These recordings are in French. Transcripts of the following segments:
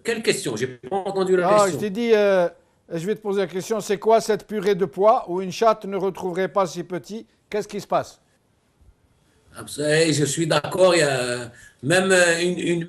Quelle question? J'ai pas entendu la Ah, question. je t'ai dit, je vais te poser la question, c'est quoi cette purée de pois où une chatte ne retrouverait pas si petit? Qu'est-ce qui se passe? Je suis d'accord, il y a même une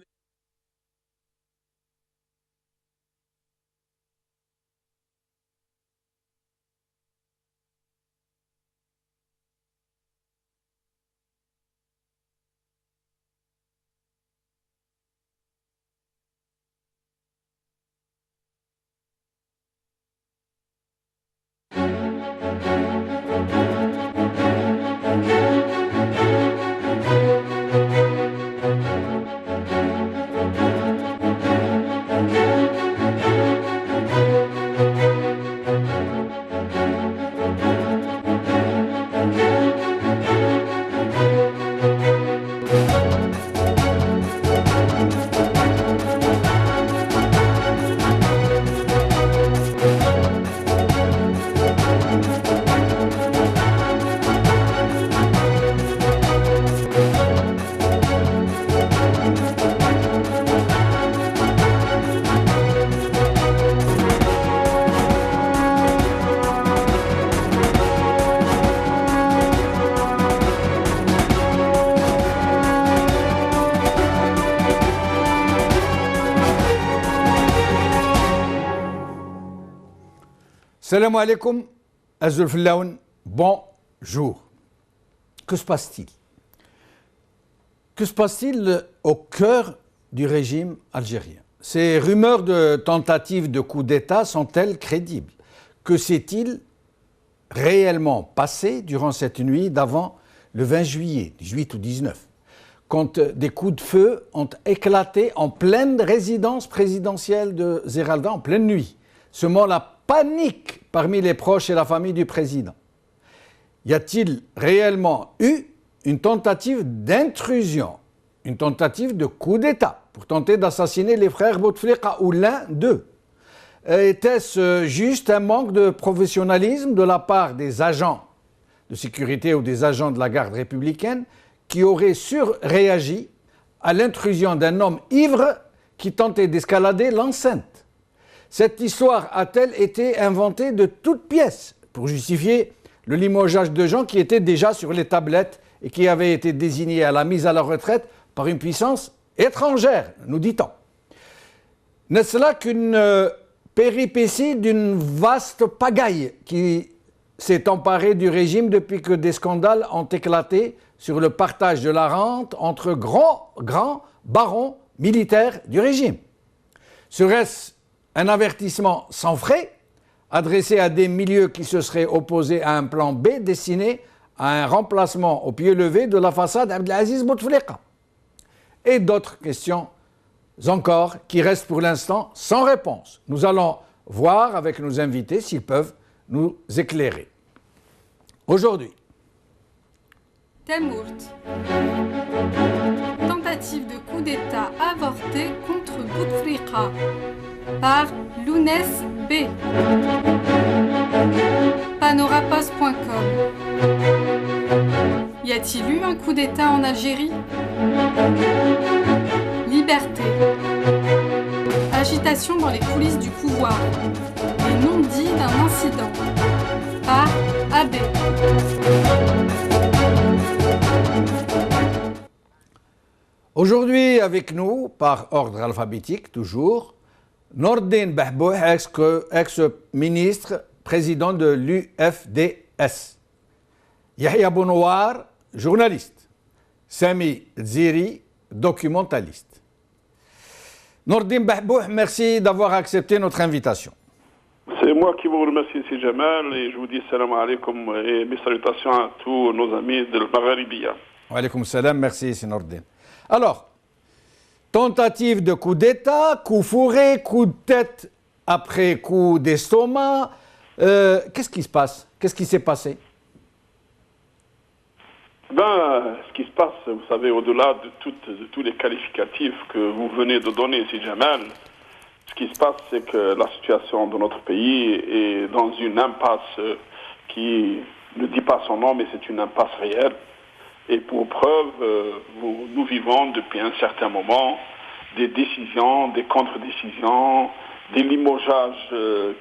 Salam alaikum, Azul Fillaoun, bonjour. Que se passe-t-il? Que se passe-t-il au cœur du régime algérien? Ces rumeurs de tentatives de coup d'État sont-elles crédibles? Que s'est-il réellement passé durant cette nuit d'avant le 20 juillet, 18 ou 19, quand des coups de feu ont éclaté en pleine résidence présidentielle de Zeralda, en pleine nuit, semant la panique parmi les proches et la famille du président? Y a-t-il réellement eu une tentative d'intrusion, une tentative de coup d'État pour tenter d'assassiner les frères Bouteflika ou l'un d'eux? Était-ce juste un manque de professionnalisme de la part des agents de sécurité ou des agents de la garde républicaine qui auraient surréagi à l'intrusion d'un homme ivre qui tentait d'escalader l'enceinte? Cette histoire a-t-elle été inventée de toutes pièces pour justifier le limogeage de gens qui étaient déjà sur les tablettes et qui avaient été désignés à la mise à la retraite par une puissance étrangère, nous dit-on? N'est-ce là qu'une péripétie d'une vaste pagaille qui s'est emparée du régime depuis que des scandales ont éclaté sur le partage de la rente entre grands barons militaires du régime? Serait-ce un avertissement sans frais adressé à des milieux qui se seraient opposés à un plan B destiné à un remplacement au pied levé de la façade Abdelaziz Bouteflika? Et d'autres questions encore qui restent pour l'instant sans réponse. Nous allons voir avec nos invités s'ils peuvent nous éclairer. Aujourd'hui, Thème Ourt. Tentative de coup d'État avortée contre Bouteflika par Lounès B. Panorapost.com. Y a-t-il eu un coup d'État en Algérie? Liberté. Agitation dans les coulisses du pouvoir. Les non-dits d'un incident. Par AB. Aujourd'hui avec nous, par ordre alphabétique toujours, Nordine Bahbouh, ex-ministre, président de l'UFDS. Yahya Bounouar, journaliste. Sami Ziri, documentaliste. Nordine Bahbouh, merci d'avoir accepté notre invitation. C'est moi qui vous remercie, Si Jamal, et je vous dis salam alaikum et mes salutations à tous nos amis de Maghribia. Wa alaykoum salam, merci, c'est Nordine. Alors, tentative de coup d'État, coup fourré, coup de tête après coup d'estomac. Qu'est-ce qui se passe? Qu'est-ce qui s'est passé? Ce qui se passe, vous savez, au-delà de tous les qualificatifs que vous venez de donner, Si Jamal, ce qui se passe, c'est que la situation de notre pays est dans une impasse qui ne dit pas son nom, mais c'est une impasse réelle. Et pour preuve, nous vivons depuis un certain moment des décisions, des contre-décisions, des limogeages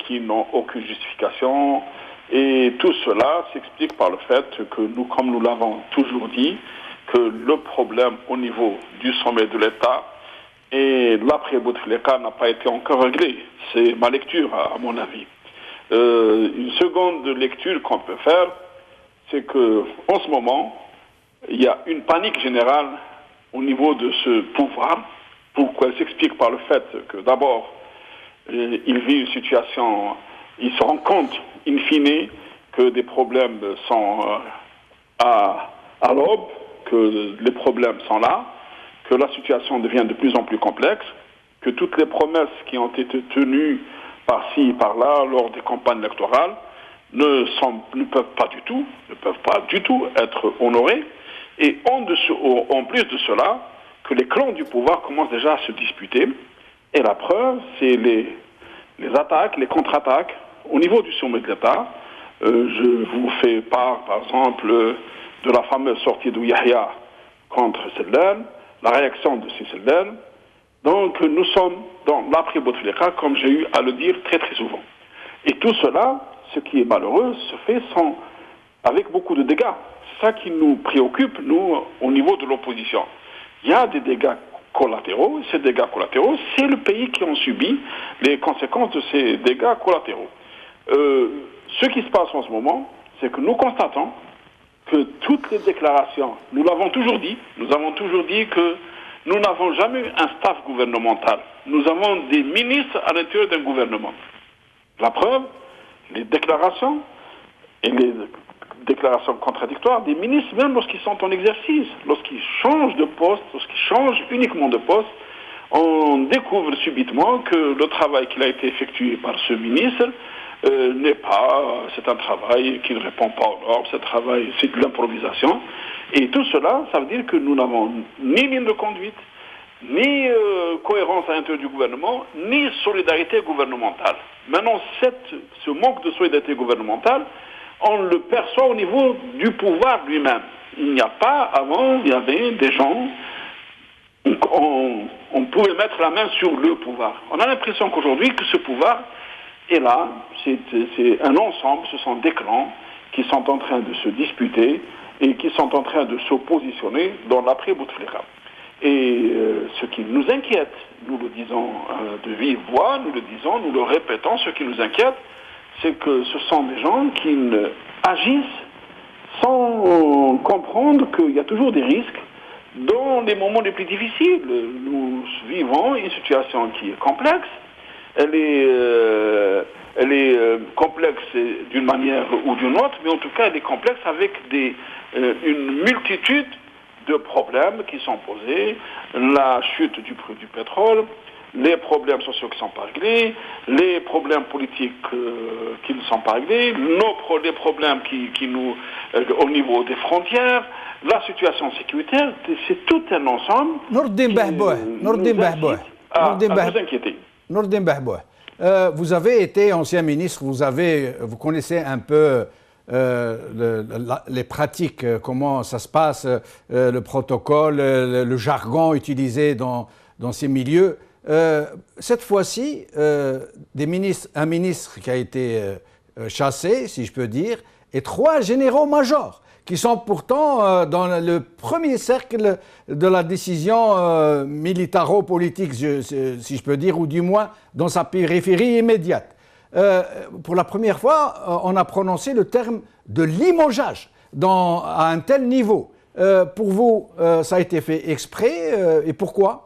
qui n'ont aucune justification. Et tout cela s'explique par le fait que nous, comme nous l'avons toujours dit, que le problème au niveau du sommet de l'État et l'après Bouteflika n'a pas été encore réglé. C'est ma lecture, à mon avis. Une seconde lecture qu'on peut faire, c'est qu'en ce moment, il y a une panique générale au niveau de ce pouvoir. Pourquoi elle s'explique par le fait que d'abord, il vit une situation, il se rend compte, in fine, que des problèmes sont à l'aube, que les problèmes sont là, que la situation devient de plus en plus complexe, que toutes les promesses qui ont été tenues par-ci, par-là, lors des campagnes électorales, ne peuvent pas du tout être honorées. Et en plus de cela, que les clans du pouvoir commencent déjà à se disputer. Et la preuve, c'est les attaques, les contre-attaques au niveau du sommet de l'État. Je vous fais part, par exemple, de la fameuse sortie de Yahya contre Sellel, la réaction de Sellel. Donc nous sommes dans l'après Bouteflika, comme j'ai eu à le dire très très souvent. Et tout cela, ce qui est malheureux, se fait avec beaucoup de dégâts. C'est ça qui nous préoccupe, nous, au niveau de l'opposition. Il y a des dégâts collatéraux. Ces dégâts collatéraux, c'est le pays qui en subit les conséquences de ces dégâts collatéraux. Ce qui se passe en ce moment, c'est que nous constatons que toutes les déclarations, nous avons toujours dit que nous n'avons jamais eu un staff gouvernemental. Nous avons des ministres à l'intérieur d'un gouvernement. La preuve, les déclarations et les déclarations contradictoires des ministres, même lorsqu'ils sont en exercice, lorsqu'ils changent de poste, lorsqu'ils changent uniquement de poste, on découvre subitement que le travail qui a été effectué par ce ministre c'est un travail qui ne répond pas aux normes, c'est de l'improvisation. Et tout cela, ça veut dire que nous n'avons ni ligne de conduite, ni cohérence à l'intérieur du gouvernement, ni solidarité gouvernementale. Maintenant, ce manque de solidarité gouvernementale, on le perçoit au niveau du pouvoir lui-même. Il n'y a pas, avant, il y avait des gens, on pouvait mettre la main sur le pouvoir. On a l'impression qu'aujourd'hui, que ce pouvoir est là, c'est un ensemble, ce sont des clans qui sont en train de se disputer et qui sont en train de se positionner dans l'après Bouteflika. Et ce qui nous inquiète, nous le disons de vive voix, nous le disons, nous le répétons, ce qui nous inquiète, c'est que ce sont des gens qui agissent sans comprendre qu'il y a toujours des risques dans les moments les plus difficiles. Nous vivons une situation qui est complexe. Elle est complexe d'une manière ou d'une autre, mais en tout cas, elle est complexe avec une multitude de problèmes qui sont posés, la chute du prix du pétrole, les problèmes sociaux qui ne sont pas réglés, les problèmes politiques qui ne sont pas réglés, les problèmes qui nous, au niveau des frontières, la situation sécuritaire, c'est tout un ensemble Nourdine Bahbouh, à nous inquiéter. Nourdine Bahbouh, vous avez été ancien ministre, vous connaissez un peu les pratiques, comment ça se passe, le protocole, le jargon utilisé dans ces milieux. Cette fois-ci, un ministre qui a été chassé, si je peux dire, et 3 généraux-majors qui sont pourtant dans le premier cercle de la décision militaro-politique, si je peux dire, ou du moins dans sa périphérie immédiate. Pour la première fois, on a prononcé le terme de limogeage à un tel niveau. Pour vous, ça a été fait exprès, et pourquoi ?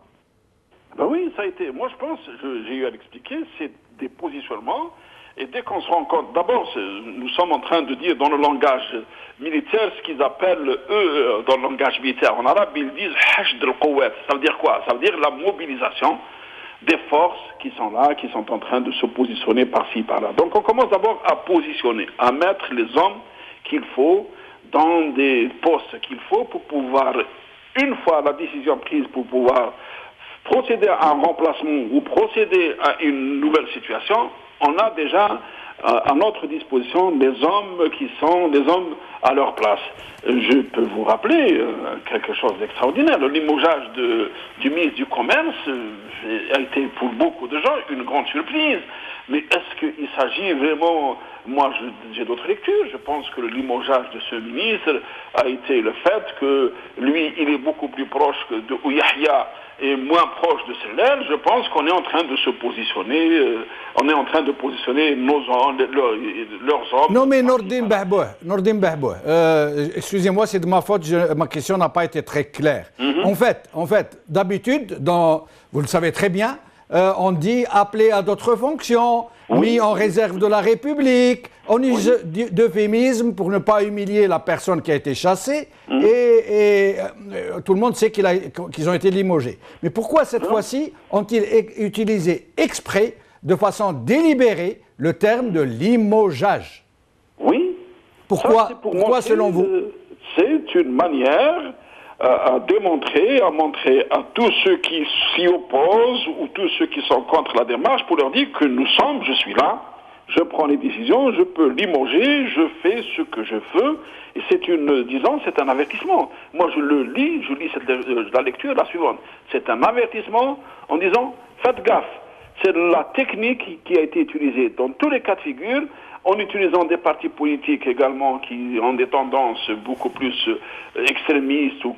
Ben oui, ça a été. Moi, je pense, j'ai eu à l'expliquer, c'est des positionnements. Et dès qu'on se rend compte, d'abord, nous sommes en train de dire dans le langage militaire ce qu'ils appellent, eux, dans le langage militaire en arabe, ils disent hashd al-qawat. Ça veut dire quoi? Ça veut dire la mobilisation des forces qui sont là, qui sont en train de se positionner par-ci, par-là. Donc on commence d'abord à positionner, à mettre les hommes qu'il faut dans des postes qu'il faut pour pouvoir, une fois la décision prise, pour pouvoir procéder à un remplacement ou procéder à une nouvelle situation, on a déjà à notre disposition des hommes qui sont des hommes à leur place. Je peux vous rappeler quelque chose d'extraordinaire. Le limogeage du ministre du Commerce a été pour beaucoup de gens une grande surprise. Mais est-ce qu'il s'agit vraiment... Moi, j'ai d'autres lectures. Je pense que le limogeage de ce ministre a été le fait que lui, il est beaucoup plus proche de Yahya et moins proche de Sellel. Je pense qu'on est en train de se positionner, on est en train de positionner nos hommes, leurs hommes. Non, mais Nordine Bahbouh, excusez-moi, c'est de ma faute, ma question n'a pas été très claire. En fait, d'habitude, vous le savez très bien, on dit appelé à d'autres fonctions, mis en réserve de la République, on use d'euphémisme pour ne pas humilier la personne qui a été chassée, et tout le monde sait qu'ils ont été limogés. Mais pourquoi cette fois-ci ont-ils utilisé exprès, de façon délibérée, le terme de limogeage? Oui. Pourquoi selon vous? C'est une manière à démontrer, à montrer à tous ceux qui s'y opposent ou tous ceux qui sont contre la démarche pour leur dire que je suis là, je prends les décisions, je peux limoger, je fais ce que je veux. Et c'est un avertissement. Moi, je lis la lecture la suivante. C'est un avertissement en disant, faites gaffe. C'est la technique qui a été utilisée dans tous les cas de figure, en utilisant des partis politiques également qui ont des tendances beaucoup plus extrémistes ou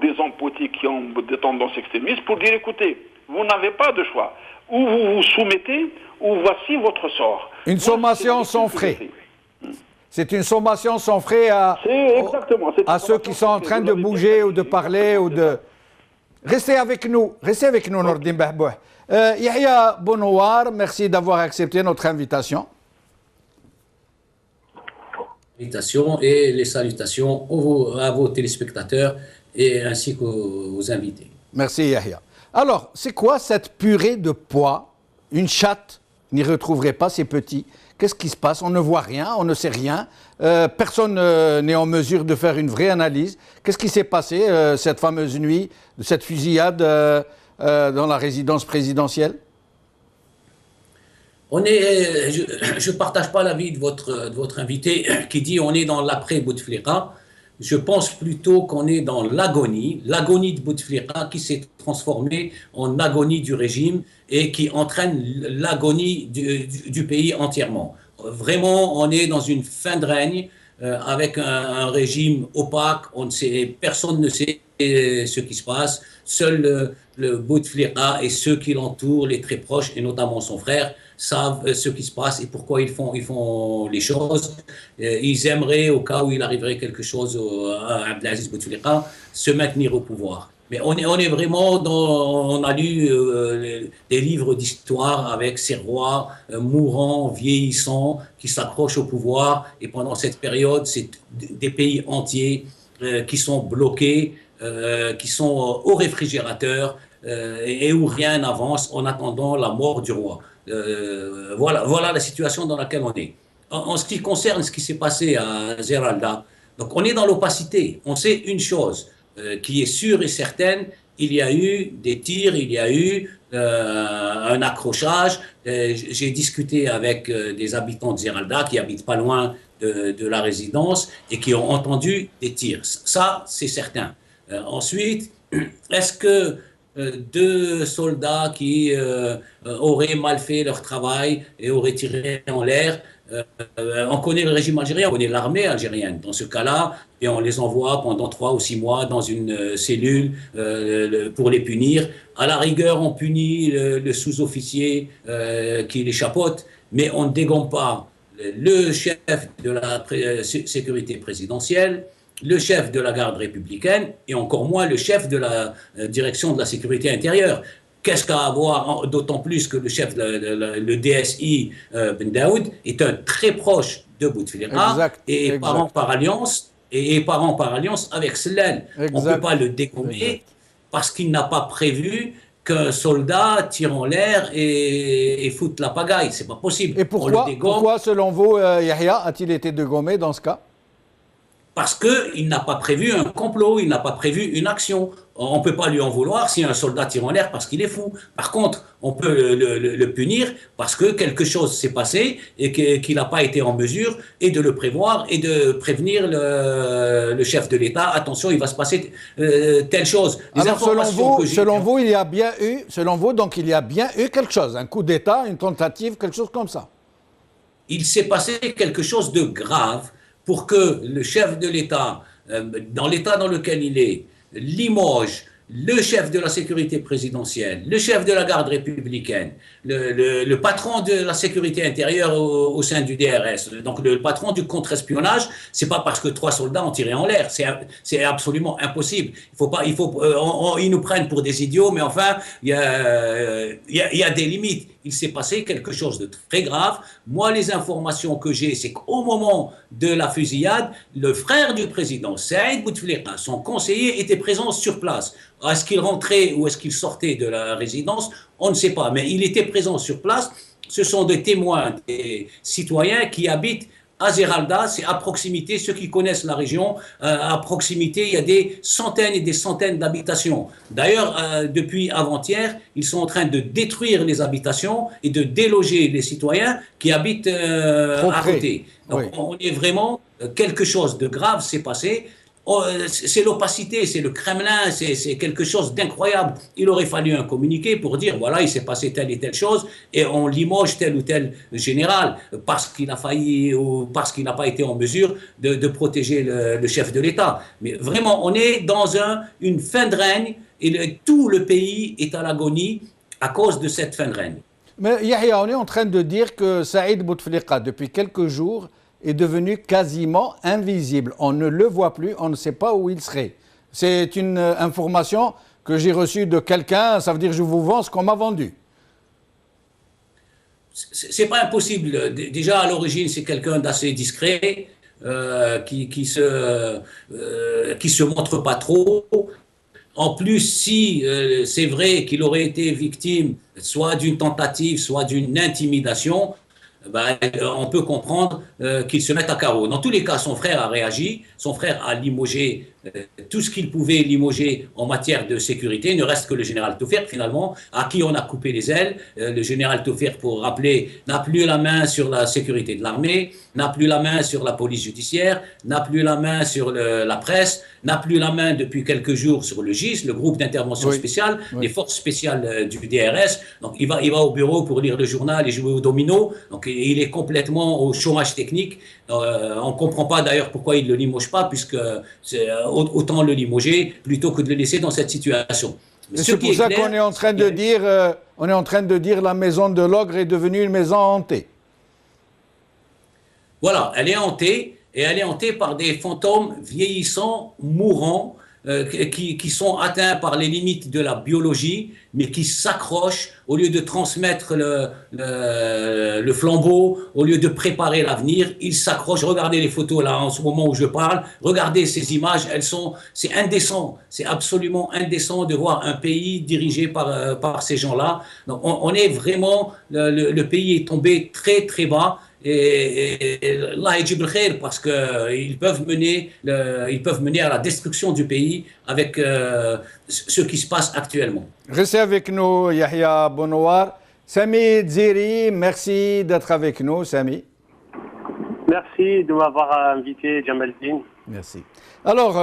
des hommes politiques qui ont des tendances extrémistes pour dire, écoutez, vous n'avez pas de choix. Ou vous vous soumettez, ou voici votre sort. Une sommation sans frais. C'est une sommation sans frais à ceux qui sont en train de bouger ou de parler ou de... Restez avec nous, Nordine Bahbouh. Yahya Bonouar, merci d'avoir accepté notre invitation. Et les salutations à vos téléspectateurs et ainsi qu'aux invités. Merci Yahya. Alors, c'est quoi cette purée de pois? Une chatte n'y retrouverait pas ses petits. Qu'est-ce qui se passe? On ne voit rien, on ne sait rien. Personne n'est en mesure de faire une vraie analyse. Qu'est-ce qui s'est passé cette fameuse nuit de cette fusillade dans la résidence présidentielle? Je ne partage pas l'avis de votre invité qui dit on est dans l'après-Bouteflika. Je pense plutôt qu'on est dans l'agonie de Bouteflika qui s'est transformée en agonie du régime et qui entraîne l'agonie du pays entièrement. Vraiment, on est dans une fin de règne avec un régime opaque, personne ne sait ce qui se passe. Seul le Bouteflika et ceux qui l'entourent, les très proches, et notamment son frère, savent ce qui se passe et pourquoi ils font les choses. Ils aimeraient, au cas où il arriverait quelque chose à Abdelaziz Bouteflika, se maintenir au pouvoir. Mais on est vraiment on a lu des livres d'histoire avec ces rois mourants, vieillissants, qui s'accrochent au pouvoir. Et pendant cette période, c'est des pays entiers qui sont bloqués, qui sont au réfrigérateur et où rien n'avance en attendant la mort du roi. Voilà la situation dans laquelle on est. En ce qui concerne ce qui s'est passé à Zeralda, donc on est dans l'opacité. On sait une chose qui est sûre et certaine, il y a eu des tirs, il y a eu un accrochage. J'ai discuté avec des habitants de Zeralda qui habitent pas loin de la résidence et qui ont entendu des tirs. Ça, c'est certain. Ensuite, est-ce que deux soldats qui auraient mal fait leur travail et auraient tiré en l'air, on connaît le régime algérien, on connaît l'armée algérienne. Dans ce cas-là, et on les envoie pendant 3 ou 6 mois dans une cellule pour les punir. À la rigueur, on punit le sous-officier qui les chapeaute, mais on ne dégomme pas le chef de la sécurité présidentielle, le chef de la garde républicaine et encore moins le chef de la direction de la sécurité intérieure. Qu'est-ce qu'à avoir, d'autant plus que le chef, le DSI Ben Daoud, est un très proche de Bouteflika et parent par alliance avec Sellel. On ne peut pas le dégommer parce qu'il n'a pas prévu qu'un soldat tire en l'air et foute la pagaille. C'est pas possible. Et pourquoi selon vous, Yahya, a-t-il été dégommé dans ce cas? parce qu'il n'a pas prévu un complot, il n'a pas prévu une action. On ne peut pas lui en vouloir si un soldat tire en l'air parce qu'il est fou. Par contre, on peut le punir parce que quelque chose s'est passé et qu'il n'a pas été en mesure et de le prévoir et de prévenir le chef de l'État. Attention, il va se passer telle chose. Les Alors, selon vous, il y a bien eu, selon vous, donc il y a bien eu quelque chose, un coup d'État, une tentative, quelque chose comme ça. Il s'est passé quelque chose de grave pour que le chef de l'État, dans l'État dans lequel il est, limoge le chef de la sécurité présidentielle, le chef de la garde républicaine, le patron de la sécurité intérieure au sein du DRS, donc le patron du contre-espionnage. C'est pas parce que 3 soldats ont tiré en l'air, c'est absolument impossible. Ils nous prennent pour des idiots, mais enfin, il y a des limites. Il s'est passé quelque chose de très grave. Moi, les informations que j'ai, c'est qu'au moment de la fusillade, le frère du président, Saïd Bouteflika, son conseiller, était présent sur place. Est-ce qu'il rentrait ou est-ce qu'il sortait de la résidence? On ne sait pas, mais il était présent sur place. Ce sont des témoins, des citoyens qui habitent à Zeralda, c'est à proximité, ceux qui connaissent la région, à proximité, il y a des centaines et des centaines d'habitations. D'ailleurs, depuis avant-hier, ils sont en train de détruire les habitations et de déloger les citoyens qui habitent à côté. Donc, oui. On est vraiment, quelque chose de grave s'est passé. C'est l'opacité, c'est le Kremlin, c'est quelque chose d'incroyable. Il aurait fallu un communiqué pour dire, voilà, il s'est passé telle et telle chose, et on limoge tel ou tel général parce qu'il a failli ou parce qu'il n'a pas été en mesure de protéger le chef de l'État. Mais vraiment, on est dans une fin de règne, et tout le pays est à l'agonie à cause de cette fin de règne. Mais Yahya, on est en train de dire que Saïd Bouteflika, depuis quelques jours, est devenu quasiment invisible. On ne le voit plus, on ne sait pas où il serait. C'est une information que j'ai reçue de quelqu'un, ça veut dire je vous vends ce qu'on m'a vendu. C'est pas impossible. Déjà à l'origine, c'est quelqu'un d'assez discret, qui se montre pas trop. En plus, si c'est vrai qu'il aurait été victime soit d'une tentative, soit d'une intimidation, ben, on peut comprendre qu'il se mette à carreau. Dans tous les cas, son frère a réagi, son frère a limogé tout ce qu'il pouvait limoger en matière de sécurité. Il ne reste que le général Toffer, finalement, à qui on a coupé les ailes. Le général Toffer, pour rappeler, n'a plus la main sur la sécurité de l'armée, n'a plus la main sur la police judiciaire, n'a plus la main sur la presse, n'a plus la main depuis quelques jours sur le GIS, le groupe d'intervention spéciale, les forces spéciales du DRS. Donc il va au bureau pour lire le journal et jouer au domino. Donc il est complètement au chômage technique. On ne comprend pas d'ailleurs pourquoi il ne le limoge pas, puisque autant le limoger plutôt que de le laisser dans cette situation. C'est pour ça qu'on est en train de dire, la maison de l'ogre est devenue une maison hantée. Voilà, elle est hantée, et elle est hantée par des fantômes vieillissants, mourants, qui sont atteints par les limites de la biologie, mais qui s'accrochent au lieu de transmettre le flambeau, au lieu de préparer l'avenir, ils s'accrochent. Regardez les photos là en ce moment où je parle, regardez ces images, c'est indécent, c'est absolument indécent de voir un pays dirigé par ces gens-là. Donc on est vraiment, le pays est tombé très très bas. Et Allah est le khair, parce qu'ils peuvent mener à la destruction du pays avec ce qui se passe actuellement. Restez avec nous, Yahya Bonouar. Sami Dziri, merci d'être avec nous, Sami. Merci de m'avoir invité, Jamaldine. Merci. Alors,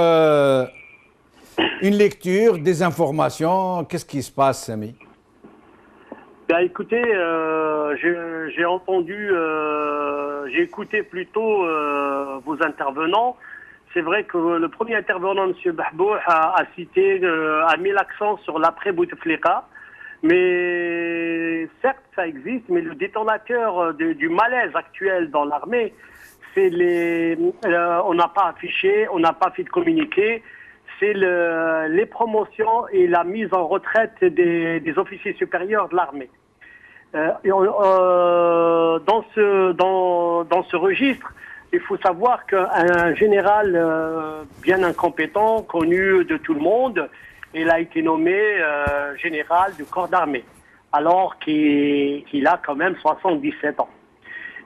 une lecture, des informations, qu'est-ce qui se passe, Sami? Ben, écoutez, j'ai écouté plutôt vos intervenants. C'est vrai que le premier intervenant, M. Bahbou, a mis l'accent sur l'après Bouteflika. Mais certes, ça existe, mais le détonateur du malaise actuel dans l'armée, c'est on n'a pas affiché, on n'a pas fait de communiqué. C'est les promotions et la mise en retraite des officiers supérieurs de l'armée. Dans ce registre, il faut savoir qu'un général bien incompétent, connu de tout le monde, il a été nommé général du corps d'armée, alors qu'il a quand même 77 ans.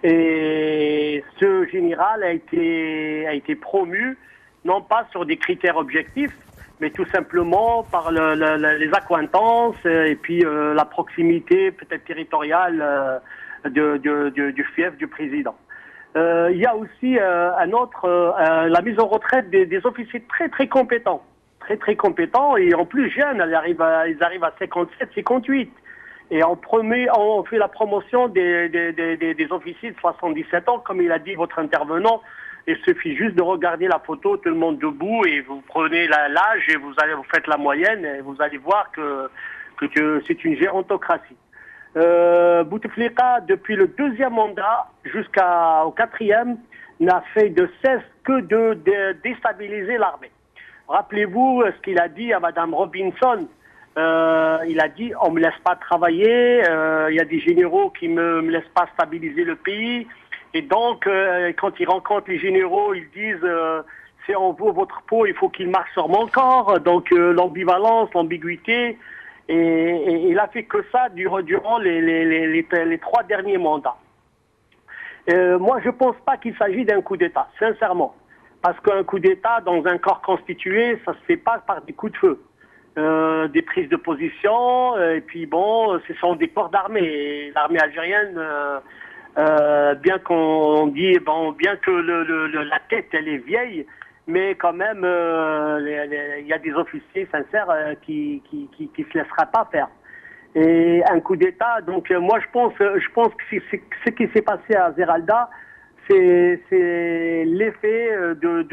Et ce général a été promu non pas sur des critères objectifs, mais tout simplement par les accointances et puis la proximité peut-être territoriale du fief du président. Il y a aussi la mise en retraite des officiers très très compétents. Très compétents et en plus jeunes, ils arrivent à 57, 58. Et on fait la promotion des officiers de 77 ans, comme il a dit votre intervenant. Il suffit juste de regarder la photo, tout le monde debout, et vous prenez l'âge et vous faites la moyenne, et vous allez voir que c'est une gérontocratie. Bouteflika, depuis le 2e mandat jusqu'au 4e, n'a fait de cesse que de déstabiliser l'armée. Rappelez-vous ce qu'il a dit à Madame Robinson. Il a dit on me laisse pas travailler, il y a des généraux qui me laissent pas stabiliser le pays, et donc quand ils rencontrent les généraux, ils disent c'est en vaut votre peau, il faut qu'il marche sur mon corps. Donc l'ambivalence, l'ambiguïté, et il a fait que ça durant les 3 derniers mandats. Moi je pense pas qu'il s'agit d'un coup d'État, sincèrement, parce qu'un coup d'État dans un corps constitué, ça se fait pas par des coups de feu. Des prises de position, et puis bon, ce sont des corps d'armée. L'armée algérienne, bien qu'on dit, bien que la tête elle est vieille, mais quand même, il y a des officiers sincères qui se laissera pas faire. Et un coup d'État, donc moi je pense que ce qui s'est passé à Zeralda, c'est l'effet de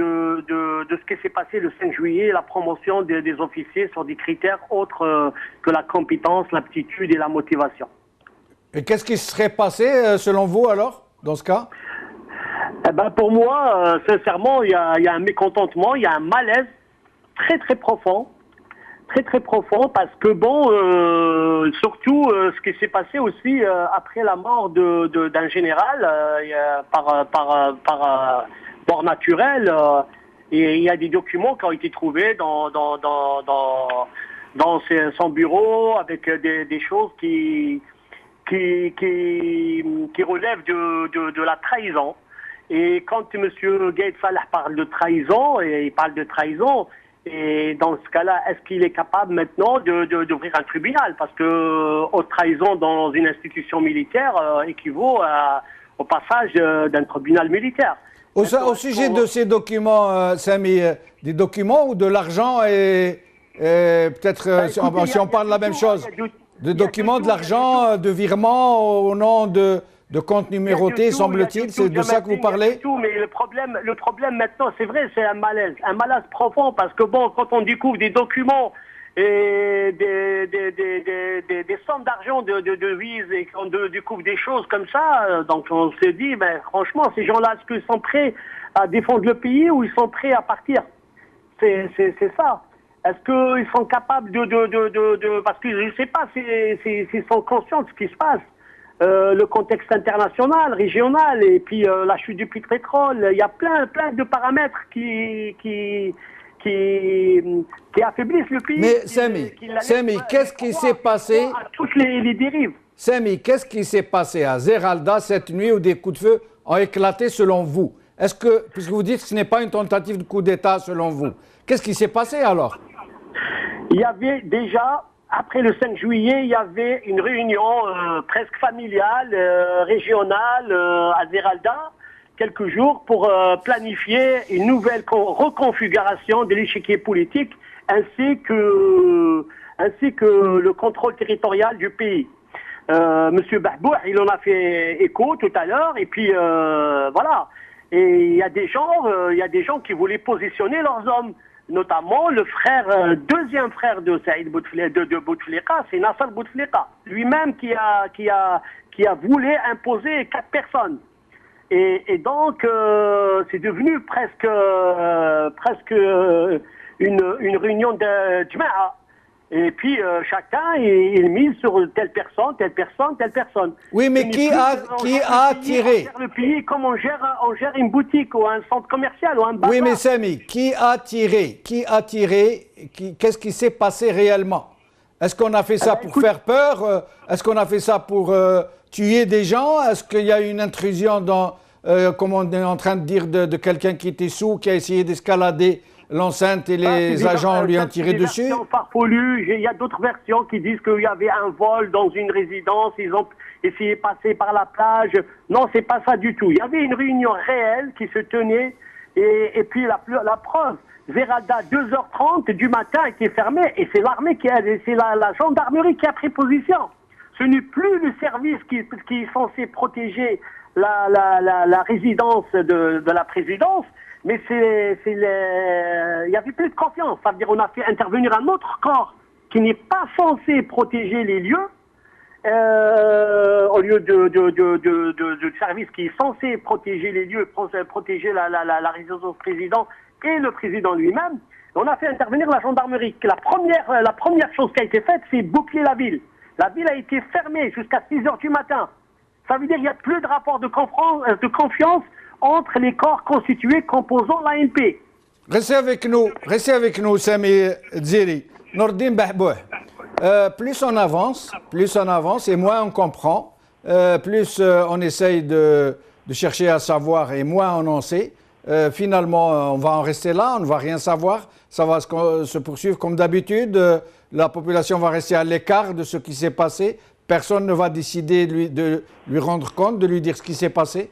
ce qui s'est passé le 5 juillet, la promotion des officiers sur des critères autres que la compétence, l'aptitude et la motivation. Et qu'est-ce qui serait passé selon vous alors, dans ce cas? Eh ben pour moi, sincèrement, il y a un mécontentement, il y a un malaise très profond. Très profond, parce que surtout ce qui s'est passé aussi après la mort d'un général par mort naturelle, et il y a des documents qui ont été trouvés dans son bureau avec des choses qui relèvent de la trahison. Et quand M. Gaïd Salah parle de trahison, et il parle de trahison, et dans ce cas-là, est-ce qu'il est capable maintenant d'ouvrir un tribunal? Parce que haute trahison dans une institution militaire équivaut au passage d'un tribunal militaire. Au sujet de ces documents, Sami, des documents ou de l'argent et peut-être si on parle de la même chose, de documents, de l'argent, de virements au nom de comptes numérotés, semble-t-il, c'est de ça que vous parlez? Mais le problème maintenant, c'est vrai, c'est un malaise profond, parce que quand on découvre des documents et des sommes d'argent de devises, et qu'on découvre des choses comme ça, donc on se dit, franchement, ces gens-là, est-ce qu'ils sont prêts à défendre le pays ou ils sont prêts à partir? C'est ça. Est-ce qu'ils sont capables parce que je ne sais pas s'ils sont conscients de ce qui se passe. Le contexte international, régional, et puis la chute du prix de pétrole, il y a plein de paramètres qui affaiblissent le pays. Mais Sami, qu'est-ce qui s'est passé à toutes les dérives? Sami, qu'est-ce qui s'est passé à Zeralda cette nuit où des coups de feu ont éclaté selon vous? Est-ce que, puisque vous dites que ce n'est pas une tentative de coup d'État selon vous, qu'est-ce qui s'est passé alors? Il y avait déjà, après le 5 juillet, il y avait une réunion presque familiale, régionale à Zeralda, quelques jours pour planifier une nouvelle reconfiguration de l'échiquier politique ainsi que le contrôle territorial du pays. Monsieur Bahbour, il en a fait écho tout à l'heure, et puis voilà. Et il y a des gens qui voulaient positionner leurs hommes, notamment le deuxième frère de Saïd Bouteflika, c'est Nasser Bouteflika, lui-même qui a voulu imposer 4 personnes. Et donc c'est devenu presque une réunion de Jma'a. Et puis chacun il mise sur telle personne. Oui, mais qui a tiré? On gère le pays comme on gère une boutique ou un centre commercial ou un bazar. Oui, mais Sami, qui a tiré? Qu'est-ce qui s'est passé réellement? Est-ce qu'on a fait ça pour faire peur? Est-ce qu'on a fait ça pour tuer des gens? Est-ce qu'il y a une intrusion dans comme on est en train de dire de quelqu'un qui était sous, qui a essayé d'escalader l'enceinte et les agents lui ont tiré dessus? Il y a d'autres versions qui disent qu'il y avait un vol dans une résidence, ils ont essayé de passer par la plage. Non, c'est pas ça du tout. Il y avait une réunion réelle qui se tenait et puis la preuve, Zeralda, 2h30 du matin était fermée et c'est l'armée c'est la gendarmerie qui a pris position. Ce n'est plus le service qui est censé protéger la résidence de la présidence, mais il n'y avait plus de confiance. Ça veut dire qu'on a fait intervenir un autre corps qui n'est pas censé protéger les lieux, au lieu de service qui est censé protéger les lieux, protéger la résidence du président et le président lui-même. On a fait intervenir la gendarmerie. La première chose qui a été faite, c'est boucler la ville. La ville a été fermée jusqu'à 6h du matin. Ça veut dire qu'il n'y a plus de rapport de confiance entre les corps constitués composant l'ANP. Restez avec nous, Sami Dziri. Nordine Bahbouh. Plus on avance, et moins on comprend, plus on essaye de chercher à savoir et moins on en sait. Finalement, on va en rester là, on ne va rien savoir. Ça va se poursuivre comme d'habitude. La population va rester à l'écart de ce qui s'est passé. Personne ne va décider de lui rendre compte, de lui dire ce qui s'est passé.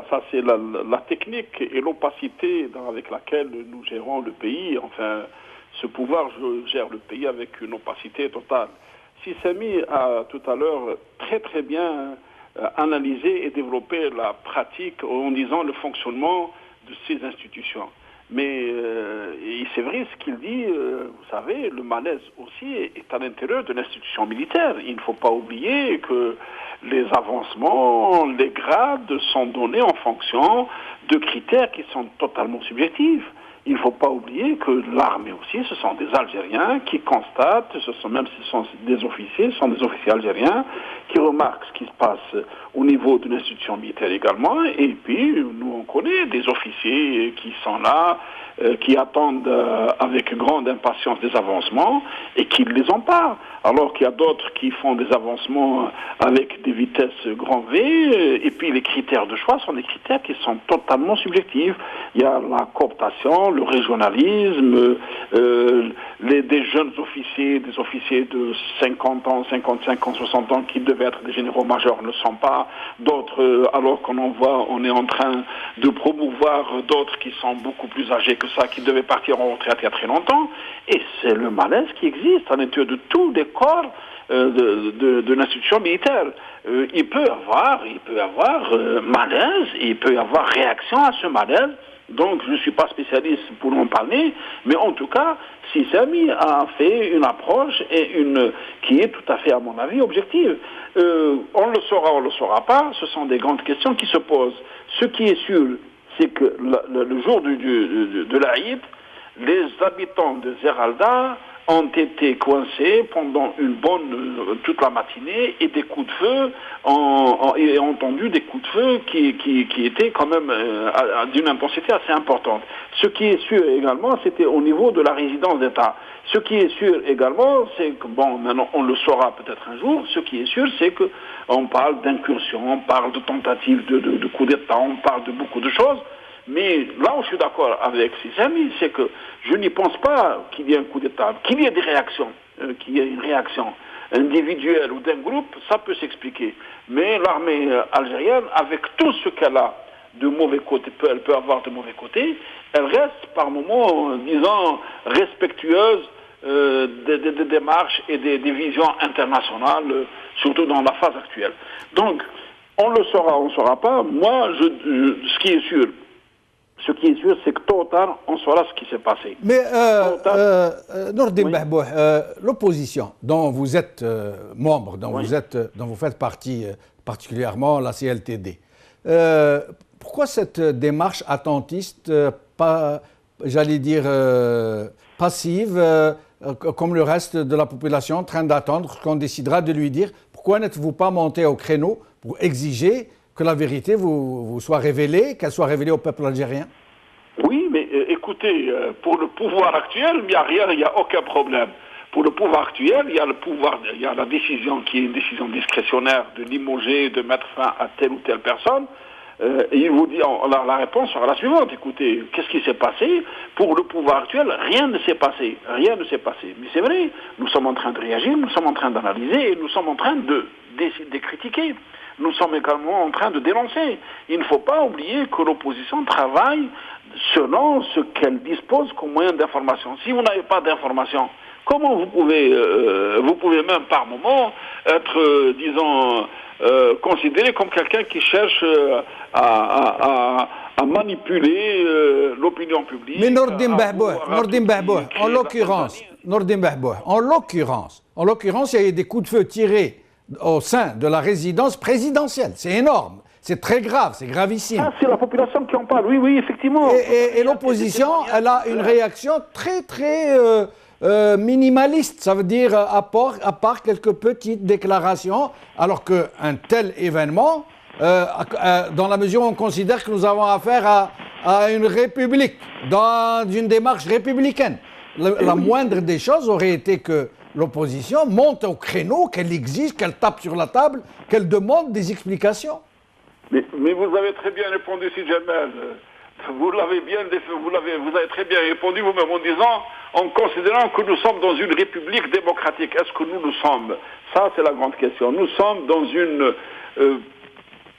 Ça c'est la technique et l'opacité avec laquelle nous gérons le pays. Enfin, ce pouvoir gère le pays avec une opacité totale. Sami a tout à l'heure très très bien analysé et développé la pratique en disant le fonctionnement de ces institutions. Mais c'est vrai ce qu'il dit, vous savez, le malaise aussi est à l'intérieur de l'institution militaire. Il ne faut pas oublier que les avancements, les grades sont donnés en fonction de critères qui sont totalement subjectifs. Il ne faut pas oublier que l'armée aussi, ce sont des Algériens qui constatent, même si ce sont des officiers, ce sont des officiers algériens qui remarquent ce qui se passe au niveau de l'institution militaire également. Et puis, nous, on connaît des officiers qui sont là, qui attendent avec grande impatience des avancements et qui ne les ont pas. Alors qu'il y a d'autres qui font des avancements avec des vitesses grand V, et puis les critères de choix sont des critères qui sont totalement subjectifs. Il y a la cooptation, le régionalisme, des jeunes officiers, des officiers de 50 ans, 55 ans, 60 ans qui devaient être des généraux-majors ne sont pas. D'autres, alors qu'on en voit, on est en train de promouvoir d'autres qui sont beaucoup plus âgés que ça, qui devaient partir en retraite il y a très longtemps. Et c'est le malaise qui existe à l'intérieur de tous les corps de l'institution militaire. Il peut y avoir malaise, et il peut y avoir réaction à ce malaise. Donc, je ne suis pas spécialiste pour en parler, mais en tout cas, Sami a fait une approche qui est tout à fait, à mon avis, objective. On le saura pas, ce sont des grandes questions qui se posent. Ce qui est sûr, c'est que le jour de l'Aïd, les habitants de Zeralda ont été coincés pendant toute la matinée, et des coups de feu, et ont entendu des coups de feu qui étaient quand même d'une intensité assez importante. Ce qui est sûr également, c'était au niveau de la résidence d'État. Ce qui est sûr également, c'est que, maintenant on le saura peut-être un jour, ce qui est sûr, c'est qu'on parle d'incursion, on parle de tentative de coup d'État, on parle de beaucoup de choses. Mais là où je suis d'accord avec ses amis, c'est que je n'y pense pas qu'il y ait un coup d'État, qu'il y ait des réactions, qu'il y ait une réaction individuelle ou d'un groupe, ça peut s'expliquer. Mais l'armée algérienne, avec tout ce qu'elle a de mauvais côtés, elle peut avoir de mauvais côtés, elle reste par moments, disons, respectueuse des démarches et des visions internationales, surtout dans la phase actuelle. Donc, on le saura, on ne saura pas. Moi, ce qui est sûr, c'est que tôt ou tard, on saura ce qui s'est passé. Mais, Nordine Bahbouh, l'opposition dont vous êtes membre, dont vous faites partie particulièrement, la CLTD, pourquoi cette démarche attentiste, j'allais dire passive, comme le reste de la population, en train d'attendre ce qu'on décidera de lui dire? Pourquoi n'êtes-vous pas monté au créneau pour exiger que la vérité vous soit révélée, qu'elle soit révélée au peuple algérien? Oui, mais écoutez, pour le pouvoir actuel, il n'y a rien, il n'y a aucun problème. Pour le pouvoir actuel, il y a la décision qui est une décision discrétionnaire de limoger, de mettre fin à telle ou telle personne. Et il vous dit, la réponse sera la suivante. Écoutez, qu'est-ce qui s'est passé? Pour le pouvoir actuel, rien ne s'est passé. Rien ne s'est passé. Mais c'est vrai, nous sommes en train de réagir, nous sommes en train d'analyser et nous sommes en train de critiquer. Nous sommes également en train de dénoncer. Il ne faut pas oublier que l'opposition travaille selon ce qu'elle dispose comme moyen d'information. Si vous n'avez pas d'information, comment vous pouvez même par moment être, disons, considéré comme quelqu'un qui cherche à manipuler l'opinion publique. Mais Nordin Bahbouh, en l'occurrence, il y a eu des coups de feu tirés au sein de la résidence présidentielle. C'est énorme, c'est très grave, c'est gravissime. Ah, c'est la population qui en parle, oui, effectivement. Et l'opposition, elle a une réaction très, minimaliste, ça veut dire à part quelques petites déclarations, alors qu'un tel événement, dans la mesure où on considère que nous avons affaire à une république, dans une démarche républicaine, la moindre des choses aurait été que l'opposition monte au créneau, qu'elle exige, qu'elle tape sur la table, qu'elle demande des explications. Mais vous avez très bien répondu, Sidi Jamel. Vous avez très bien répondu vous-même en disant, en considérant que nous sommes dans une république démocratique. Est-ce que nous le sommes? Ça, c'est la grande question. Nous sommes dans une...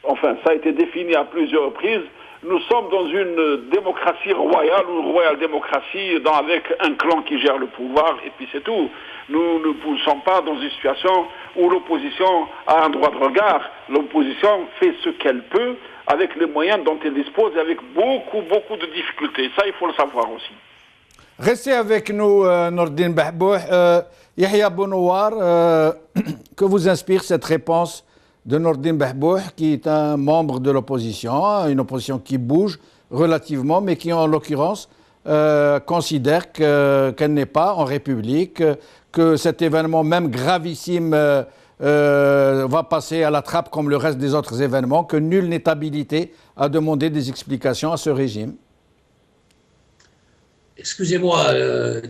enfin, ça a été défini à plusieurs reprises. Nous sommes dans une démocratie royale, ou une royale démocratie, avec un clan qui gère le pouvoir, et puis c'est tout. Nous ne sommes pas dans une situation où l'opposition a un droit de regard. L'opposition fait ce qu'elle peut, avec les moyens dont elle dispose, et avec beaucoup de difficultés. Ça, il faut le savoir aussi. Restez avec nous, Nordin Bahbouh. Yahya Bonouar, que vous inspire cette réponse de Nordin Bahbouh, qui est un membre de l'opposition, une opposition qui bouge relativement, mais qui en l'occurrence considère qu'elle n'est pas en République, que cet événement, même gravissime, va passer à la trappe comme le reste des autres événements, que nul n'est habilité à demander des explications à ce régime. Excusez-moi,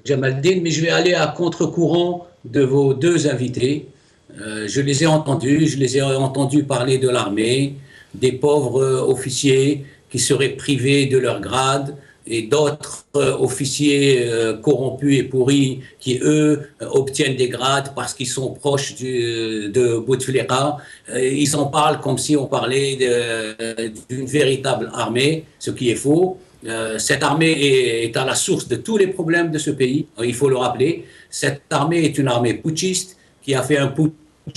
Jamaldine, mais je vais aller à contre-courant de vos deux invités. Je les ai entendus parler de l'armée, des pauvres officiers qui seraient privés de leur grade et d'autres officiers corrompus et pourris qui, eux, obtiennent des grades parce qu'ils sont proches de Bouteflika. Ils en parlent comme si on parlait d'une véritable armée, ce qui est faux. Cette armée est à la source de tous les problèmes de ce pays, il faut le rappeler. Cette armée est une armée putschiste qui a fait un putsch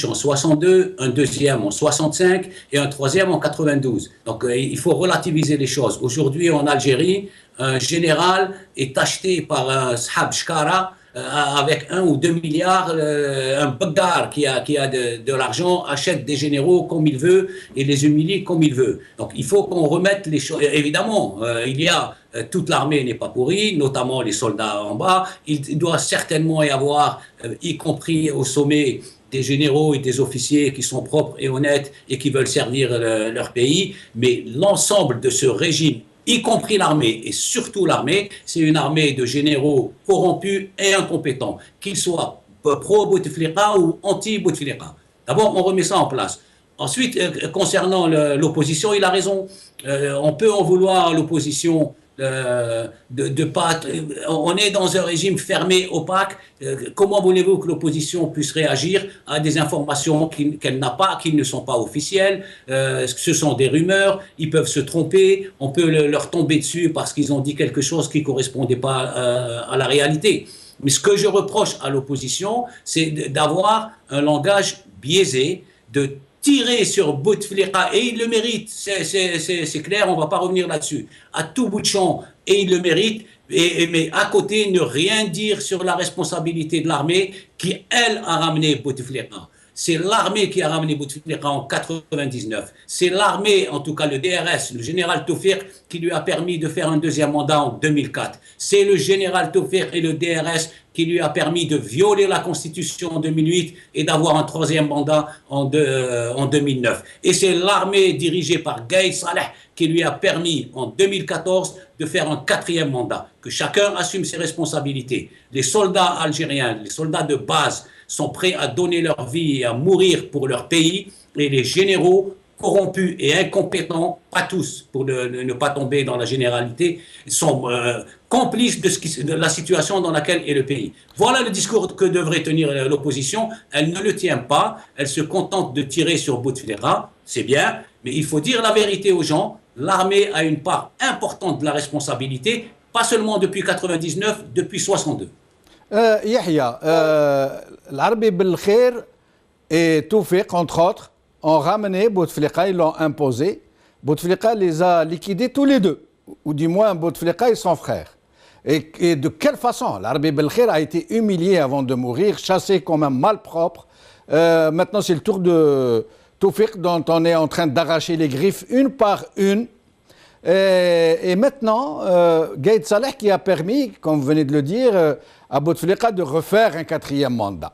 en 62, un deuxième en 65 et un troisième en 92. Donc il faut relativiser les choses. Aujourd'hui en Algérie, un général est acheté par un Shab Shkara avec 1 ou 2 milliards, un Bagdad qui a de l'argent achète des généraux comme il veut et les humilie comme il veut. Donc il faut qu'on remette les choses. Évidemment, toute l'armée n'est pas pourrie, notamment les soldats en bas. Il doit certainement y avoir, y compris au sommet, des généraux et des officiers qui sont propres et honnêtes et qui veulent servir leur pays. Mais l'ensemble de ce régime, y compris l'armée, et surtout l'armée, c'est une armée de généraux corrompus et incompétents, qu'ils soient pro-Bouteflika ou anti-Bouteflika. D'abord, on remet ça en place. Ensuite, concernant l'opposition, il a raison. On peut en vouloir à l'opposition de pas... On est dans un régime fermé, opaque. Comment voulez-vous que l'opposition puisse réagir à des informations qu'elle n'a pas, qui ne sont pas officielles? Ce sont des rumeurs, ils peuvent se tromper, on peut leur tomber dessus parce qu'ils ont dit quelque chose qui ne correspondait pas à la réalité. Mais ce que je reproche à l'opposition, c'est d'avoir un langage biaisé, de tirer sur Bouteflika, et il le mérite, c'est clair, on ne va pas revenir là-dessus, à tout bout de champ, et il le mérite, mais à côté, ne rien dire sur la responsabilité de l'armée qui, elle, a ramené Bouteflika. C'est l'armée qui a ramené Bouteflika en 99. C'est l'armée, en tout cas le DRS, le général Taufir, qui lui a permis de faire un deuxième mandat en 2004. C'est le général Taufir et le DRS qui lui a permis de violer la Constitution en 2008 et d'avoir un troisième mandat en 2009. Et c'est l'armée dirigée par Gaï Saleh qui lui a permis en 2014 de faire un quatrième mandat, que chacun assume ses responsabilités. Les soldats algériens, les soldats de base sont prêts à donner leur vie et à mourir pour leur pays, et les généraux corrompus et incompétents, pas tous, pour ne pas tomber dans la généralité, sont complices de la situation dans laquelle est le pays. Voilà le discours que devrait tenir l'opposition. Elle ne le tient pas, elle se contente de tirer sur Bouteflika, c'est bien, mais il faut dire la vérité aux gens. L'armée a une part importante de la responsabilité, pas seulement depuis 99, depuis 62. Yahya, l'Arabie Belkhair et Toufik, entre autres, ont ramené Bouteflika, ils l'ont imposé. Bouteflika les a liquidés tous les deux, ou du moins Bouteflika et son frère. Et de quelle façon? L'Arabie Belkhair a été humilié avant de mourir, chassé comme un malpropre. Maintenant, c'est le tour de Toufik dont on est en train d'arracher les griffes une par une. Et maintenant, Gaïd Saleh qui a permis, comme vous venez de le dire, à Bouteflika de refaire un quatrième mandat.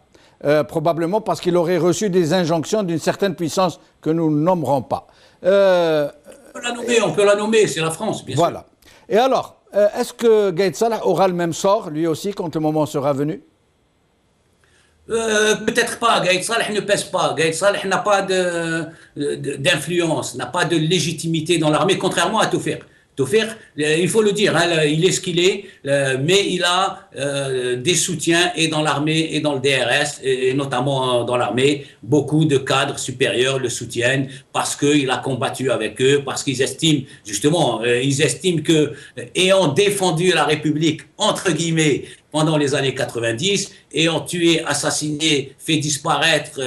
Probablement parce qu'il aurait reçu des injonctions d'une certaine puissance que nous ne nommerons pas. On peut la nommer, c'est la France, bien sûr. Voilà. Et alors, est-ce que Gaïd Saleh aura le même sort, lui aussi, quand le moment sera venu? Peut-être pas. Gaïd Saleh ne pèse pas. Gaïd Saleh n'a pas d'influence, n'a pas de légitimité dans l'armée, contrairement à Toufik. Toufik, il faut le dire, hein, il est ce qu'il est, mais il a des soutiens et dans l'armée et dans le DRS, et notamment dans l'armée. Beaucoup de cadres supérieurs le soutiennent parce qu'il a combattu avec eux, parce qu'ils estiment, justement, ils estiment que, ayant défendu la République, entre guillemets, pendant les années 90, ayant tué, assassiné, fait disparaître,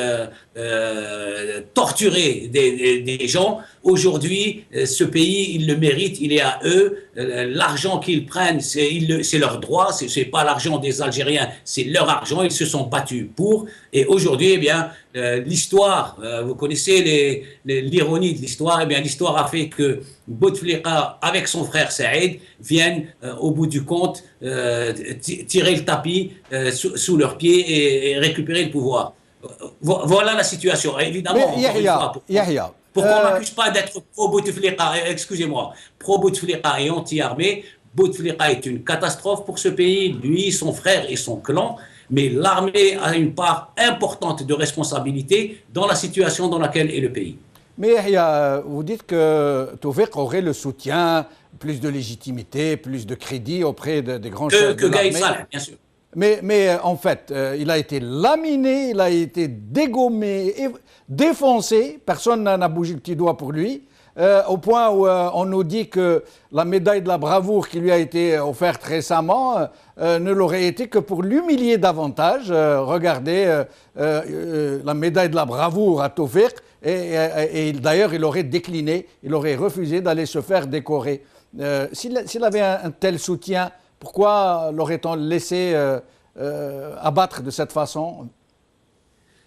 torturé des gens, aujourd'hui, ce pays, ils le méritent, il est à eux. L'argent qu'ils prennent, c'est leur droit, c'est pas l'argent des Algériens, c'est leur argent, ils se sont battus pour. Et aujourd'hui, eh bien, l'histoire, vous connaissez l'ironie de l'histoire, eh bien, l'histoire a fait que Bouteflika, avec son frère Saïd, viennent, au bout du compte, tirer le tapis sous leurs pieds et récupérer le pouvoir. Voilà la situation. Évidemment, Yahya, pour qu'on ne m'accuse pas d'être pro-Bouteflika, excusez-moi, pro-Bouteflika et anti-armée, Bouteflika est une catastrophe pour ce pays, lui, son frère et son clan, mais l'armée a une part importante de responsabilité dans la situation dans laquelle est le pays. Mais Yahya, vous dites que Toufik aurait le soutien, plus de légitimité, plus de crédit auprès des grands chefs de l'armée. Que Gaïd Saleh, bien sûr. Mais en fait, il a été laminé, il a été dégommé, défoncé, personne n'a bougé le petit doigt pour lui, au point où on nous dit que la médaille de la bravoure qui lui a été offerte récemment ne l'aurait été que pour l'humilier davantage. Regardez la médaille de la bravoure à Toufik, et d'ailleurs il aurait décliné, il aurait refusé d'aller se faire décorer. S'il avait un tel soutien, pourquoi l'aurait-on laissé abattre de cette façon?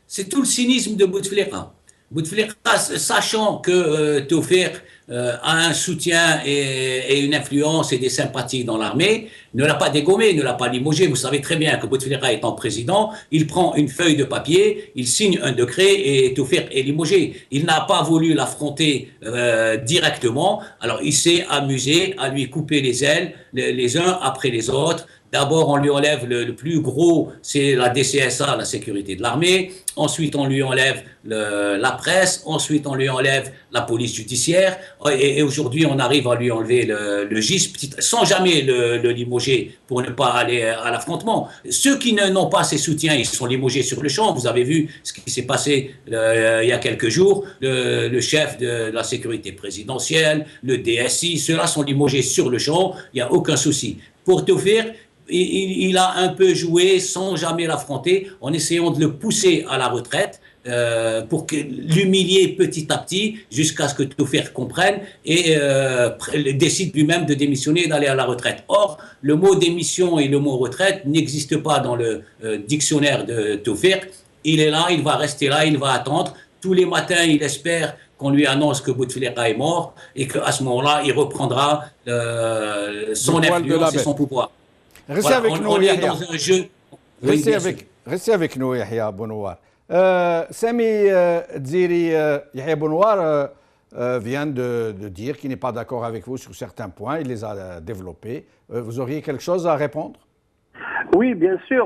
C'est tout le cynisme de Bouteflika. Bouteflika, sachant que Toufik a un soutien et une influence et des sympathies dans l'armée, ne l'a pas dégommé, ne l'a pas limogé. Vous savez très bien que Bouteflika étant président, il prend une feuille de papier, il signe un décret et Toufik est limogé. Il n'a pas voulu l'affronter directement, alors il s'est amusé à lui couper les ailes les uns après les autres. D'abord, on lui enlève le plus gros, c'est la DCSA, la sécurité de l'armée. Ensuite, on lui enlève la presse. Ensuite, on lui enlève la police judiciaire. Et aujourd'hui, on arrive à lui enlever le GIS, sans jamais le limoger pour ne pas aller à l'affrontement. Ceux qui n'ont pas ses soutiens, ils sont limogés sur le champ. Vous avez vu ce qui s'est passé il y a quelques jours. Le chef de la sécurité présidentielle, le DSI, ceux-là sont limogés sur le champ. Il n'y a aucun souci. Pour Toufik, il a un peu joué sans jamais l'affronter, en essayant de le pousser à la retraite pour l'humilier petit à petit jusqu'à ce que Toufik comprenne et décide lui-même de démissionner et d'aller à la retraite. Or, le mot démission et le mot retraite n'existent pas dans le dictionnaire de Toufik. Il est là, il va rester là, il va attendre. Tous les matins, il espère qu'on lui annonce que Bouteflika est mort et qu'à ce moment-là, il reprendra son influence et son pouvoir. Restez avec nous, Yahya. Dans un jeu. Restez avec nous, Yahya Bounouar. Sami Dziri, Yahya Bounouar, vient de dire qu'il n'est pas d'accord avec vous sur certains points, il les a développés. Vous auriez quelque chose à répondre? Oui, bien sûr.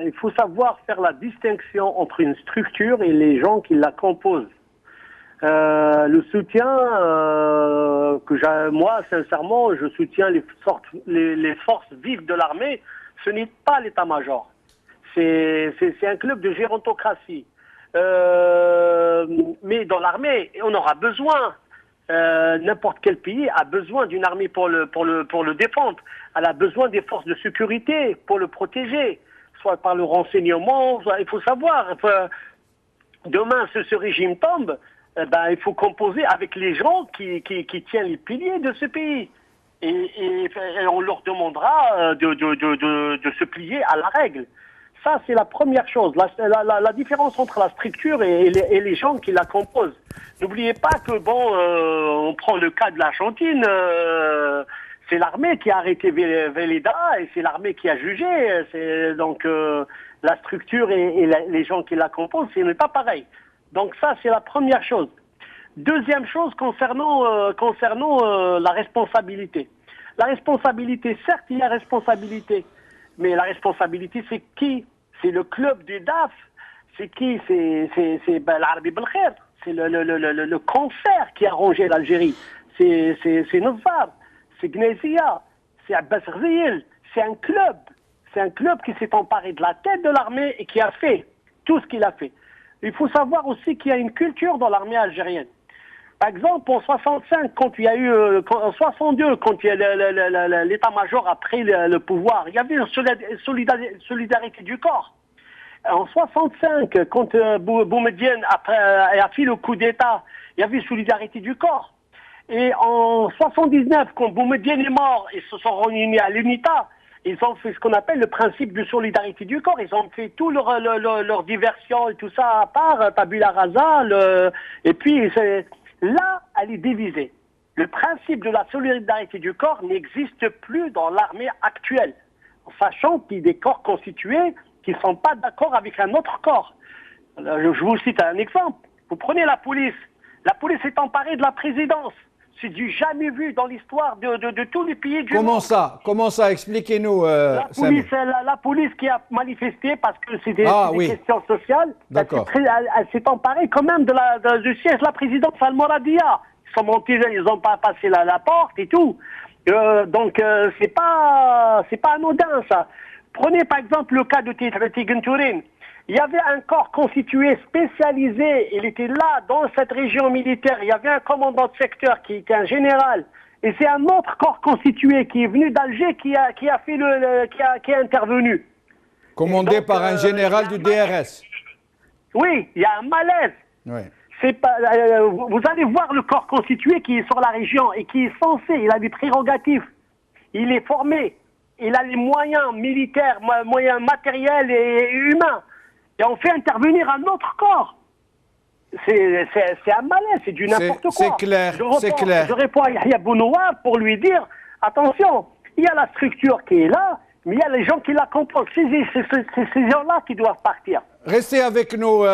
Il faut savoir faire la distinction entre une structure et les gens qui la composent. Le soutien moi, sincèrement, je soutiens les forces vives de l'armée. Ce n'est pas l'état-major. C'est un club de gérontocratie. Mais dans l'armée, on aura besoin. N'importe quel pays a besoin d'une armée pour le défendre. Elle a besoin des forces de sécurité pour le protéger, soit par le renseignement. Il faut savoir. Demain, ce régime tombe. Il faut composer avec les gens qui tiennent les piliers de ce pays. Et on leur demandera de se plier à la règle. Ça, c'est la première chose. La différence entre la structure et les gens qui la composent. N'oubliez pas que, on prend le cas de l'Argentine, c'est l'armée qui a arrêté Véleda et c'est l'armée qui a jugé. Donc, la structure et les gens qui la composent, ce n'est pas pareil. Donc ça, c'est la première chose. Deuxième chose concernant la responsabilité. La responsabilité, certes, il y a responsabilité. Mais la responsabilité, c'est qui? C'est le club du DAF. C'est qui? C'est l'Arabi Belkhair. C'est le concert qui a rongé l'Algérie. C'est Nozar. C'est Gnezia. C'est Abbas Ghzil. C'est un club. C'est un club qui s'est emparé de la tête de l'armée et qui a fait tout ce qu'il a fait. Il faut savoir aussi qu'il y a une culture dans l'armée algérienne. Par exemple, en 65, en 62, quand l'état-major a pris le pouvoir, il y avait une solidarité du corps. En 65, quand Boumedienne a fait le coup d'État, il y avait une solidarité du corps. Et en 79, quand Boumedienne est mort, ils se sont réunis à l'UNITA. Ils ont fait ce qu'on appelle le principe de solidarité du corps. Ils ont fait tout leur diversion et tout ça à part, tabula rasa. Et puis, là, elle est divisée. Le principe de la solidarité du corps n'existe plus dans l'armée actuelle. En sachant qu'il y a des corps constitués qui ne sont pas d'accord avec un autre corps. Je vous cite un exemple. Vous prenez la police. La police est emparée de la présidence. C'est du jamais vu dans l'histoire de tous les pays du monde. Comment ça? Expliquez-nous. La police qui a manifesté parce que c'est des questions sociales. Elle s'est emparée quand même du siège de la présidence Al-Mouradia. Ils sont montés, ils n'ont pas passé la porte et tout. Donc c'est pas anodin ça. Prenez par exemple le cas de Tigran Tourin. Il y avait un corps constitué spécialisé, il était là, dans cette région militaire. Il y avait un commandant de secteur qui était un général. Et c'est un autre corps constitué qui est venu d'Alger qui a intervenu. Commandé par un général du DRS. Oui, il y a un malaise. Oui. Vous allez voir le corps constitué qui est sur la région et qui est censé, il a des prérogatives. Il est formé, il a les moyens militaires, moyens matériels et humains. Et on fait intervenir un autre corps. C'est un malaise, c'est du n'importe quoi. C'est clair, c'est clair. Je réponds à Yahya Bounoua pour lui dire, attention, il y a la structure qui est là, mais il y a les gens qui la composent. C'est ces gens-là qui doivent partir. Restez avec nous,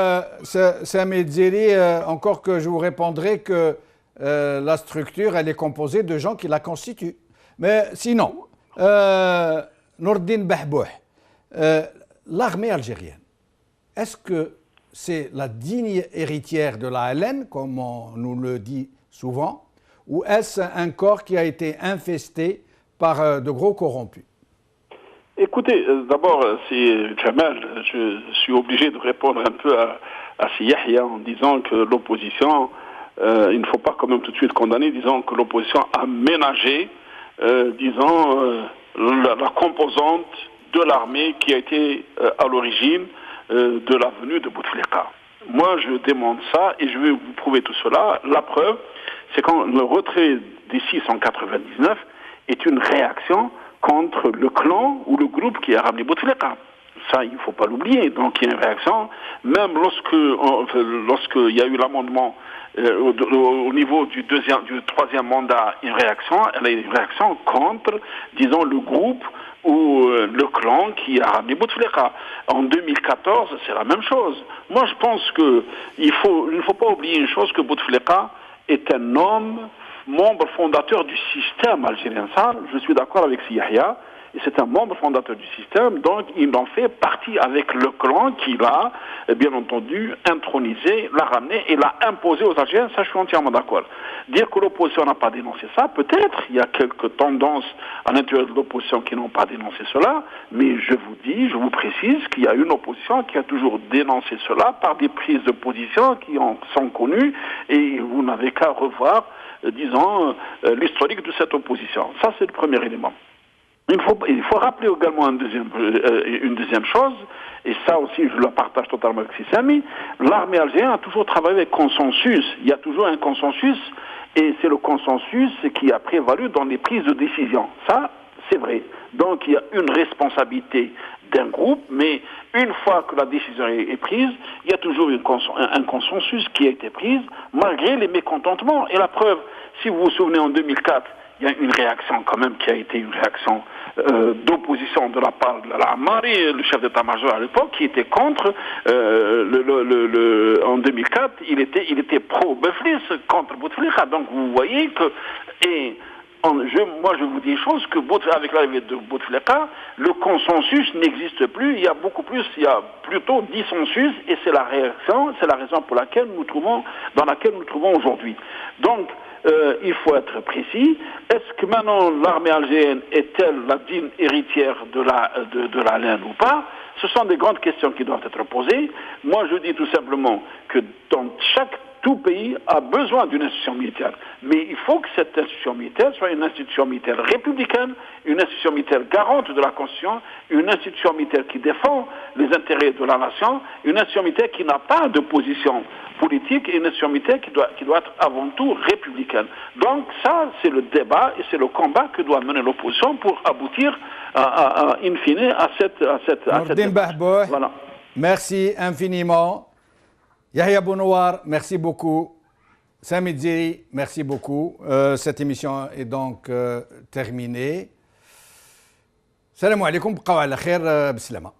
Samir Zeri, encore que je vous répondrai que la structure, elle est composée de gens qui la constituent. Mais sinon, Nourdine Bahbouh, l'armée algérienne, est-ce que c'est la digne héritière de la LN, comme on nous le dit souvent, ou est-ce un corps qui a été infesté par de gros corrompus? Écoutez, d'abord, c'est Jamal, je suis obligé de répondre un peu à Yahya en disant que l'opposition, il ne faut pas quand même tout de suite condamner, disons que l'opposition a ménagé, la composante de l'armée qui a été à l'origine de la venue de Bouteflika. Moi, je démontre ça et je vais vous prouver tout cela. La preuve, c'est quand le retrait des 699 est une réaction contre le clan ou le groupe qui a ramené Bouteflika. Ça, il ne faut pas l'oublier. Donc, il y a une réaction. Même lorsqu'il y a eu l'amendement au niveau du troisième mandat, une réaction, elle a une réaction contre, disons, le groupe ou le clan qui a ramené Bouteflika. En 2014, c'est la même chose. Moi, je pense qu'il ne faut pas oublier une chose, que Bouteflika est un homme membre fondateur du système algérien. Ça, je suis d'accord avec Yahya. Et c'est un membre fondateur du système, donc il en fait partie avec le clan qui l'a, bien entendu, intronisé, l'a ramené et l'a imposé aux Algériens. Ça, je suis entièrement d'accord. Dire que l'opposition n'a pas dénoncé ça, peut-être, il y a quelques tendances à l'intérieur de l'opposition qui n'ont pas dénoncé cela, mais je vous précise qu'il y a une opposition qui a toujours dénoncé cela par des prises de position qui en sont connues, et vous n'avez qu'à revoir, disons, l'historique de cette opposition. Ça, c'est le premier élément. Il faut rappeler également une deuxième chose, et ça aussi je le partage totalement avec Sissami. L'armée algérienne a toujours travaillé avec consensus. Il y a toujours un consensus, et c'est le consensus qui a prévalu dans les prises de décision. Ça, c'est vrai. Donc il y a une responsabilité d'un groupe, mais une fois que la décision est prise, il y a toujours un consensus qui a été pris, malgré les mécontentements. Et la preuve, si vous vous souvenez, en 2004, il y a une réaction quand même qui a été une réaction d'opposition de la part de l'Amari, le chef d'état-major à l'époque, qui était contre en 2004, il était pro-Bouteflika, contre Bouteflika. Donc vous voyez que moi je vous dis une chose, que avec l'arrivée de Bouteflika, le consensus n'existe plus, il y a plutôt dissensus, et c'est la raison pour laquelle dans laquelle nous trouvons aujourd'hui. Donc il faut être précis. Est-ce que maintenant l'armée algérienne est-elle la digne héritière de la laine ou pas? Ce sont des grandes questions qui doivent être posées. Moi, je dis tout simplement que tout pays a besoin d'une institution militaire. Mais il faut que cette institution militaire soit une institution militaire républicaine, une institution militaire garante de la Constitution, une institution militaire qui défend les intérêts de la nation, une institution militaire qui n'a pas de position politique, et une institution militaire qui doit être avant tout républicaine. Donc ça, c'est le débat et c'est le combat que doit mener l'opposition pour aboutir in fine à cette voilà. Merci infiniment. Yahya Bounouar, merci beaucoup. Sami Dziri, merci beaucoup. Cette émission est donc terminée. Salam alaikum, bqaw ala khair, bislama.